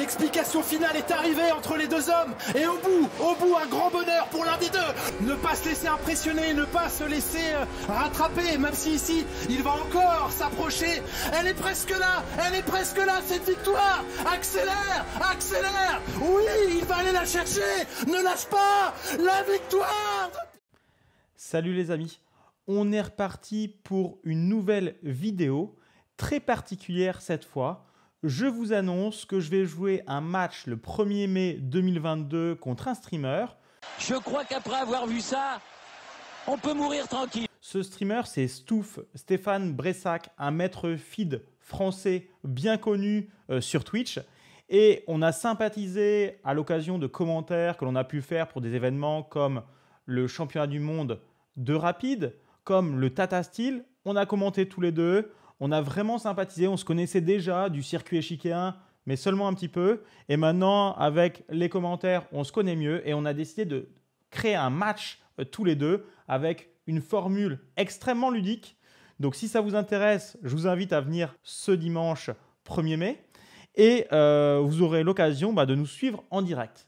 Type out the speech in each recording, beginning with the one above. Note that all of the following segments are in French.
L'explication finale est arrivée entre les deux hommes. Et au bout, un grand bonheur pour l'un des deux. Ne pas se laisser impressionner, ne pas se laisser rattraper, même si ici, il va encore s'approcher. Elle est presque là, cette victoire. Accélère, accélère. Oui, il va aller la chercher. Ne lâche pas la victoire. Salut les amis, on est reparti pour une nouvelle vidéo, très particulière cette fois. Je vous annonce que je vais jouer un match le 1er mai 2022 contre un streamer. Je crois qu'après avoir vu ça, on peut mourir tranquille. Ce streamer, c'est Stouff, Stéphane Bressac, un maître feed français bien connu sur Twitch. Et on a sympathisé à l'occasion de commentaires que l'on a pu faire pour des événements comme le championnat du monde de rapide, comme le Tata Steel. On a commenté tous les deux. On a vraiment sympathisé, on se connaissait déjà du circuit échiquéen, mais seulement un petit peu. Et maintenant, avec les commentaires, on se connaît mieux et on a décidé de créer un match tous les deux avec une formule extrêmement ludique. Donc, si ça vous intéresse, je vous invite à venir ce dimanche 1er mai et vous aurez l'occasion de nous suivre en direct.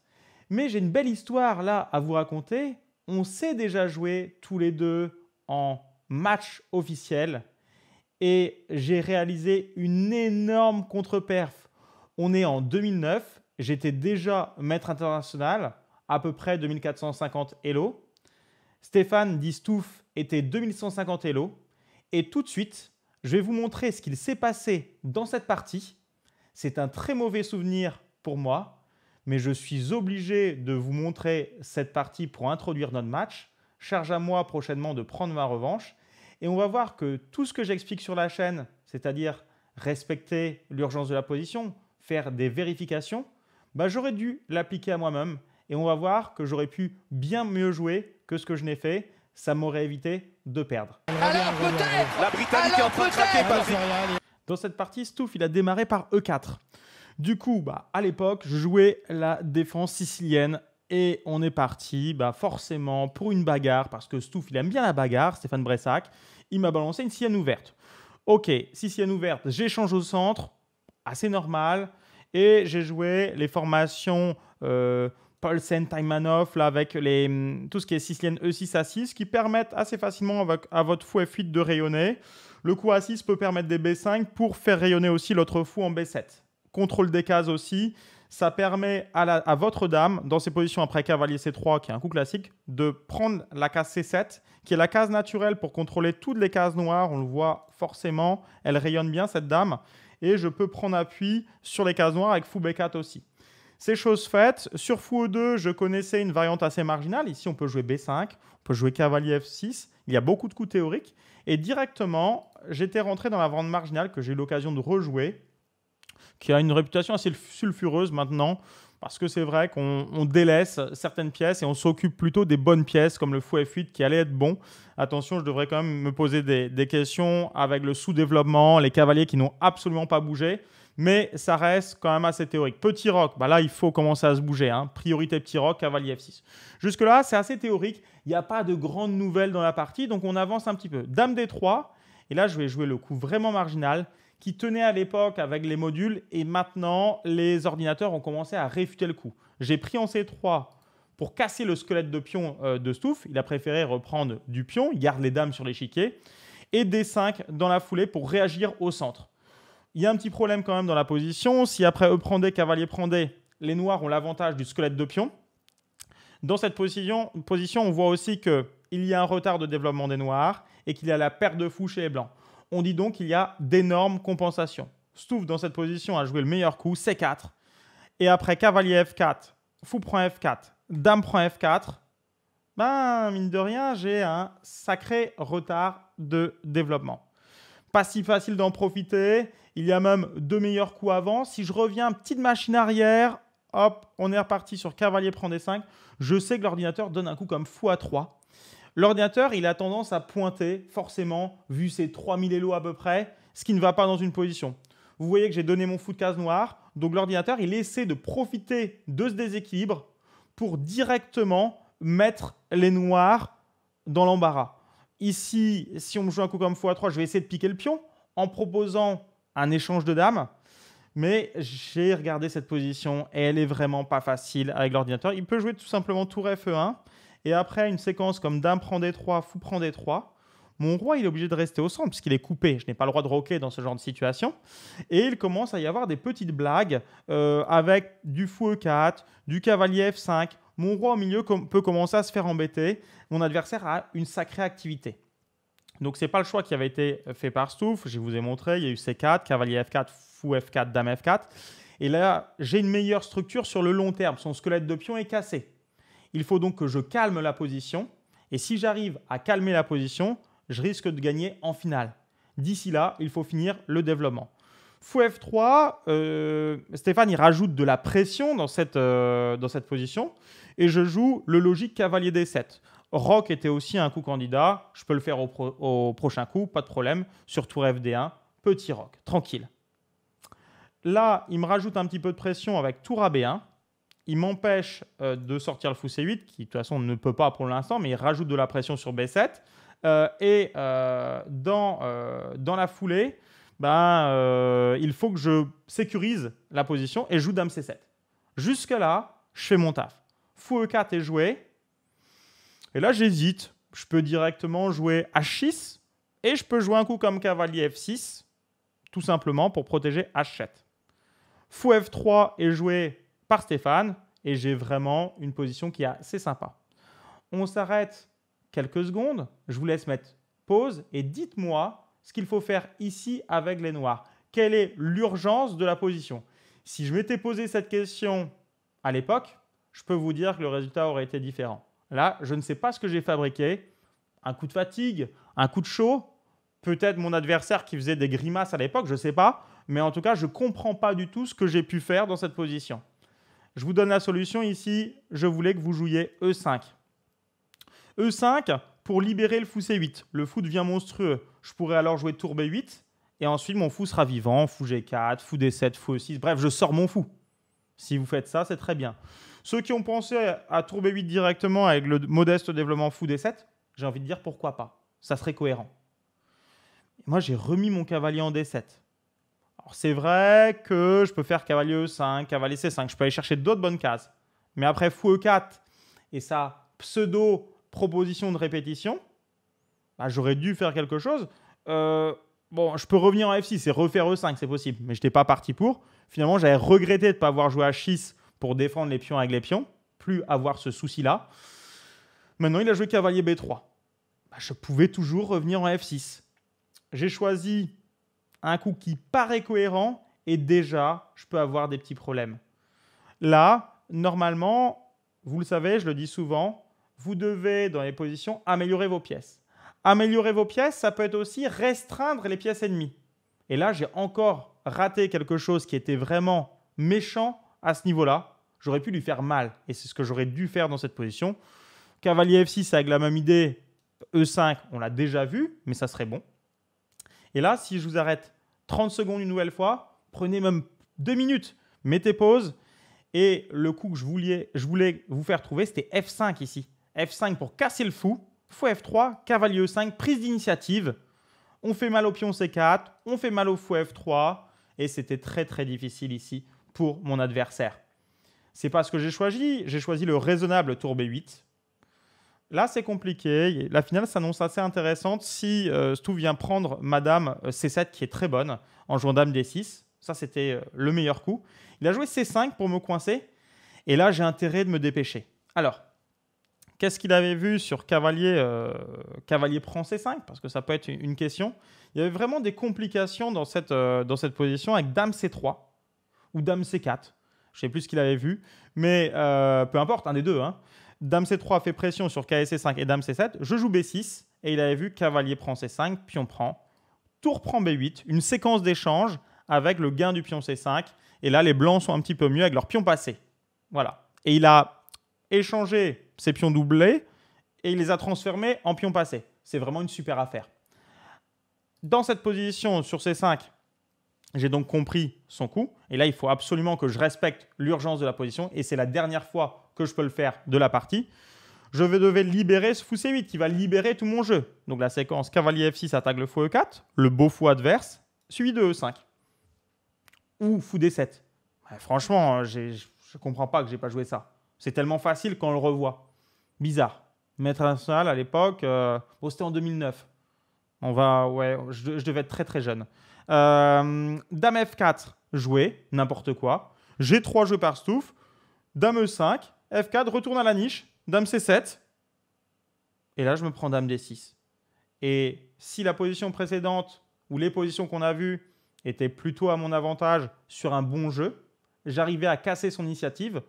Mais j'ai une belle histoire là à vous raconter. On s'est déjà joué tous les deux en match officiel. Et j'ai réalisé une énorme contre-perf. On est en 2009, j'étais déjà maître international, à peu près 2450 Elo. Stéphane dit Stouff était 2150 Elo. Et tout de suite, je vais vous montrer ce qu'il s'est passé dans cette partie. C'est un très mauvais souvenir pour moi, mais je suis obligé de vous montrer cette partie pour introduire notre match. Charge à moi prochainement de prendre ma revanche. Et on va voir que tout ce que j'explique sur la chaîne, c'est-à-dire respecter l'urgence de la position, faire des vérifications, j'aurais dû l'appliquer à moi-même. Et on va voir que j'aurais pu bien mieux jouer que ce que je n'ai fait. Ça m'aurait évité de perdre. Alors peut-être La Britannique est en train de craquer, Patrick. Dans cette partie, Stouff, il a démarré par E4. Du coup, à l'époque, je jouais la défense sicilienne. Et on est parti forcément pour une bagarre, parce que Stouff, il aime bien la bagarre, Stéphane Bressac. Il m'a balancé une Sicilienne ouverte. Ok, Sicilienne ouverte, j'échange au centre, assez normal. Et j'ai joué les formations Paulsen, Taimanov, là, avec tout ce qui est Sicilienne E6 à 6, qui permettent assez facilement à votre fou F8 de rayonner. Le coup A6 peut permettre des B5 pour faire rayonner aussi l'autre fou en B7. Contrôle des cases aussi. Ça permet à votre dame, dans ses positions après cavalier C3, qui est un coup classique, de prendre la case C7, qui est la case naturelle pour contrôler toutes les cases noires. On le voit forcément, elle rayonne bien cette dame. Et je peux prendre appui sur les cases noires avec fou B4 aussi. C'est chose faite. Sur fou E2, je connaissais une variante assez marginale. Ici, on peut jouer B5, on peut jouer cavalier F6. Il y a beaucoup de coups théoriques. Et directement, j'étais rentré dans la variante marginale que j'ai eu l'occasion de rejouer, qui a une réputation assez sulfureuse maintenant, parce que c'est vrai qu'on délaisse certaines pièces et on s'occupe plutôt des bonnes pièces, comme le fou F8 qui allait être bon. Attention, je devrais quand même me poser des questions avec le sous-développement, les cavaliers qui n'ont absolument pas bougé, mais ça reste quand même assez théorique. Petit roc, là, il faut commencer à se bouger. Priorité petit roc, cavalier F6. Jusque-là, c'est assez théorique. Il n'y a pas de grandes nouvelles dans la partie, donc on avance un petit peu. Dame D3, et là, je vais jouer le coup vraiment marginal, qui tenait à l'époque avec les modules, et maintenant, les ordinateurs ont commencé à réfuter le coup. J'ai pris en C3 pour casser le squelette de pion de Stouff. Il a préféré reprendre du pion, il garde les dames sur l'échiquier, et D5 dans la foulée pour réagir au centre. Il y a un petit problème quand même dans la position. Si après E prend D, cavalier prend D, les noirs ont l'avantage du squelette de pion. Dans cette position, on voit aussi qu'il y a un retard de développement des noirs et qu'il y a la perte de fou chez les blancs. On dit donc qu'il y a d'énormes compensations. Stouff, dans cette position, a joué le meilleur coup, C4. Et après cavalier F4, fou prend F4, dame prend F4, mine de rien, j'ai un sacré retard de développement. Pas si facile d'en profiter. Il y a même deux meilleurs coups avant. Si je reviens, petite machine arrière, hop, on est reparti sur cavalier prend D5. Je sais que l'ordinateur donne un coup comme fou A3. L'ordinateur, il a tendance à pointer, forcément, vu ses 3000 élos à peu près, ce qui ne va pas dans une position. Vous voyez que j'ai donné mon fou de case noire. Donc l'ordinateur, il essaie de profiter de ce déséquilibre pour directement mettre les noirs dans l'embarras. Ici, si on me joue un coup comme fou A3, je vais essayer de piquer le pion en proposant un échange de dames. Mais j'ai regardé cette position et elle est vraiment pas facile avec l'ordinateur. Il peut jouer tout simplement tour F1 et après une séquence comme dame prend D3, fou prend D3. Mon roi, il est obligé de rester au centre puisqu'il est coupé. Je n'ai pas le droit de roquer dans ce genre de situation. Et il commence à y avoir des petites blagues avec du fou E4, du cavalier F5. Mon roi au milieu peut commencer à se faire embêter. Mon adversaire a une sacrée activité. Donc, ce n'est pas le choix qui avait été fait par Stouff. Je vous ai montré, il y a eu C4, cavalier F4, fou F4, dame F4. Et là, j'ai une meilleure structure sur le long terme. Son squelette de pion est cassé. Il faut donc que je calme la position. Et si j'arrive à calmer la position, je risque de gagner en finale. D'ici là, il faut finir le développement. Fou F3, Stéphane, il rajoute de la pression dans cette position. Et je joue le logique cavalier D7. Roc était aussi un coup candidat. Je peux le faire au prochain coup, pas de problème. Sur tour FD1, petit roc, tranquille. Là, il me rajoute un petit peu de pression avec tour AB1. Il m'empêche de sortir le fou C8, qui de toute façon ne peut pas pour l'instant, mais il rajoute de la pression sur B7. Dans la foulée, il faut que je sécurise la position et je joue dame C7. Jusque-là, je fais mon taf. Fou E4 est joué. Et là, j'hésite. Je peux directement jouer H6 et je peux jouer un coup comme cavalier F6, tout simplement pour protéger H7. Fou F3 est joué par Stéphane et j'ai vraiment une position qui est assez sympa. On s'arrête quelques secondes. Je vous laisse mettre pause et dites-moi ce qu'il faut faire ici avec les noirs. Quelle est l'urgence de la position? Si je m'étais posé cette question à l'époque, je peux vous dire que le résultat aurait été différent. Là, je ne sais pas ce que j'ai fabriqué. Un coup de fatigue, un coup de chaud, peut-être mon adversaire qui faisait des grimaces à l'époque, je ne sais pas. Mais en tout cas, je ne comprends pas du tout ce que j'ai pu faire dans cette position. Je vous donne la solution ici. Je voulais que vous jouiez E5. E5 pour libérer le fou C8. Le fou devient monstrueux. Je pourrais alors jouer tour B8 et ensuite mon fou sera vivant. Fou G4, fou D7, fou E6. Bref, je sors mon fou. Si vous faites ça, c'est très bien. Ceux qui ont pensé à tour B8 directement avec le modeste développement fou D7, j'ai envie de dire pourquoi pas. Ça serait cohérent. Et moi, j'ai remis mon cavalier en D7. Alors, c'est vrai que je peux faire cavalier E5, cavalier C5. Je peux aller chercher d'autres bonnes cases. Mais après fou E4 et sa pseudo-proposition de répétition, j'aurais dû faire quelque chose. Je peux revenir en F6 et refaire E5, c'est possible. Mais je n'étais pas parti pour. Finalement, j'avais regretté de ne pas avoir joué H6 pour défendre les pions avec les pions, plus avoir ce souci-là. Maintenant, il a joué cavalier B3. Je pouvais toujours revenir en F6. J'ai choisi un coup qui paraît cohérent et déjà, je peux avoir des petits problèmes. Là, normalement, vous le savez, je le dis souvent, vous devez, dans les positions, améliorer vos pièces. Améliorer vos pièces, ça peut être aussi restreindre les pièces ennemies. Et là, j'ai encore raté quelque chose qui était vraiment méchant à ce niveau-là. J'aurais pu lui faire mal et c'est ce que j'aurais dû faire dans cette position. Cavalier F6 avec la même idée, E5, on l'a déjà vu, mais ça serait bon. Et là, si je vous arrête 30 secondes une nouvelle fois, prenez même 2 minutes, mettez pause. Et le coup que je voulais vous faire trouver, c'était F5 ici. F5 pour casser le fou. Fou F3, cavalier E5, prise d'initiative. On fait mal au pion C4, on fait mal au fou F3. Et c'était très très difficile ici pour mon adversaire. C'est pas ce que j'ai choisi. J'ai choisi le raisonnable tour B8. Là, c'est compliqué. La finale s'annonce assez intéressante si Stouff vient prendre Madame C7 qui est très bonne en jouant Dame D6. Ça, c'était le meilleur coup. Il a joué C5 pour me coincer. Et là, j'ai intérêt de me dépêcher. Alors, qu'est-ce qu'il avait vu sur cavalier prend C5? Parce que ça peut être une question. Il y avait vraiment des complications dans cette position avec Dame C3 ou Dame C4. Je ne sais plus ce qu'il avait vu. Mais peu importe, un des deux. Dame C3 fait pression sur cavalier C5 et Dame C7. Je joue B6 et il avait vu cavalier prend C5, pion prend. Tour prend B8. Une séquence d'échange avec le gain du pion C5. Et là, les blancs sont un petit peu mieux avec leur pion passé. Voilà. Et il a échangé ses pions doublés et il les a transformés en pions passés. C'est vraiment une super affaire. Dans cette position sur C5, j'ai donc compris son coup. Et là, il faut absolument que je respecte l'urgence de la position. Et c'est la dernière fois que je peux le faire de la partie. Je devais libérer ce fou C8 qui va libérer tout mon jeu. Donc la séquence cavalier F6 attaque le fou E4, le beau fou adverse, suivi de E5. ou fou D7. Ouais, franchement, je ne comprends pas que je n'ai pas joué ça. C'est tellement facile quand on le revoit. Bizarre. Maître national à l'époque, c'était en 2009. Je devais être très très jeune. Dame F4, joué, n'importe quoi. G3 joué par Stouff. Dame E5, F4, retourne à la niche. Dame C7. Et là, je me prends Dame D6. Et si la position précédente ou les positions qu'on a vues étaient plutôt à mon avantage sur un bon jeu, j'arrivais à casser son initiative.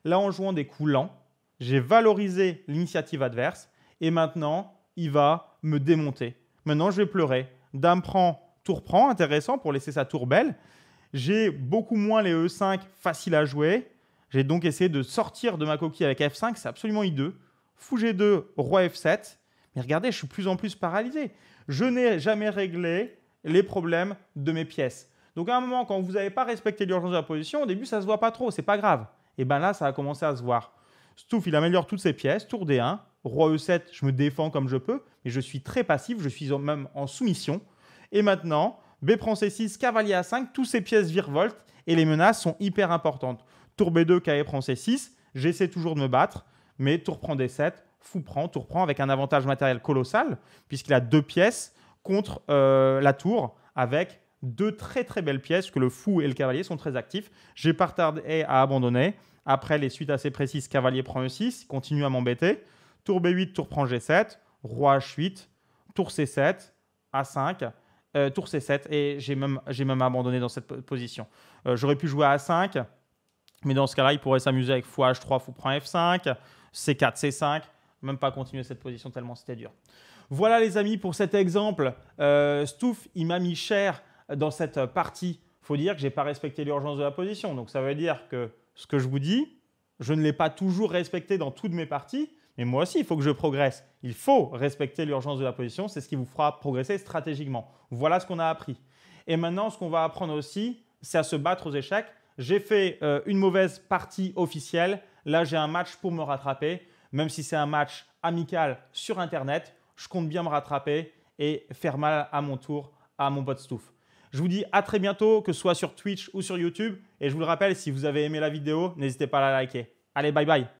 Là, en jouant des coups lents, j'ai valorisé l'initiative adverse et maintenant, il va me démonter. Maintenant, je vais pleurer. Dame prend, tour prend, intéressant pour laisser sa tour belle. J'ai beaucoup moins les E5 faciles à jouer. J'ai donc essayé de sortir de ma coquille avec F5, c'est absolument hideux. Fou G2, roi F7. Mais regardez, je suis de plus en plus paralysé. Je n'ai jamais réglé les problèmes de mes pièces. Donc à un moment, quand vous n'avez pas respecté l'urgence de la position, au début, ça ne se voit pas trop, c'est pas grave. Et bien là, ça a commencé à se voir. Stouff, il améliore toutes ses pièces, tour D1, roi E7, je me défends comme je peux, mais je suis très passif, je suis même en soumission. Et maintenant, B prend C6, cavalier A5, toutes ces pièces virevoltent et les menaces sont hyper importantes. Tour B2, cavalier prend C6, j'essaie toujours de me battre, mais tour prend D7, fou prend, tour prend avec un avantage matériel colossal, puisqu'il a 2 pièces contre la tour, avec 2 très très belles pièces, que le fou et le cavalier sont très actifs. J'ai pas tardé à abandonner. Après, les suites assez précises, cavalier prend E6, continue à m'embêter. Tour B8, tour prend G7, roi H8, tour C7, A5, tour C7, et j'ai même abandonné dans cette position. J'aurais pu jouer à A5, mais dans ce cas-là, il pourrait s'amuser avec fou H3, fou prend F5, C4, C5, même pas continuer cette position tellement c'était dur. Voilà les amis pour cet exemple. Stouff, il m'a mis cher dans cette partie. Il faut dire que je n'ai pas respecté l'urgence de la position. Donc ça veut dire que ce que je vous dis, je ne l'ai pas toujours respecté dans toutes mes parties. Mais moi aussi, il faut que je progresse. Il faut respecter l'urgence de la position. C'est ce qui vous fera progresser stratégiquement. Voilà ce qu'on a appris. Et maintenant, ce qu'on va apprendre aussi, c'est à se battre aux échecs. J'ai fait une mauvaise partie officielle. Là, j'ai un match pour me rattraper. Même si c'est un match amical sur Internet, je compte bien me rattraper et faire mal à mon tour à mon pote Stouff. Je vous dis à très bientôt, que ce soit sur Twitch ou sur YouTube. Et je vous le rappelle, si vous avez aimé la vidéo, n'hésitez pas à la liker. Allez, bye bye.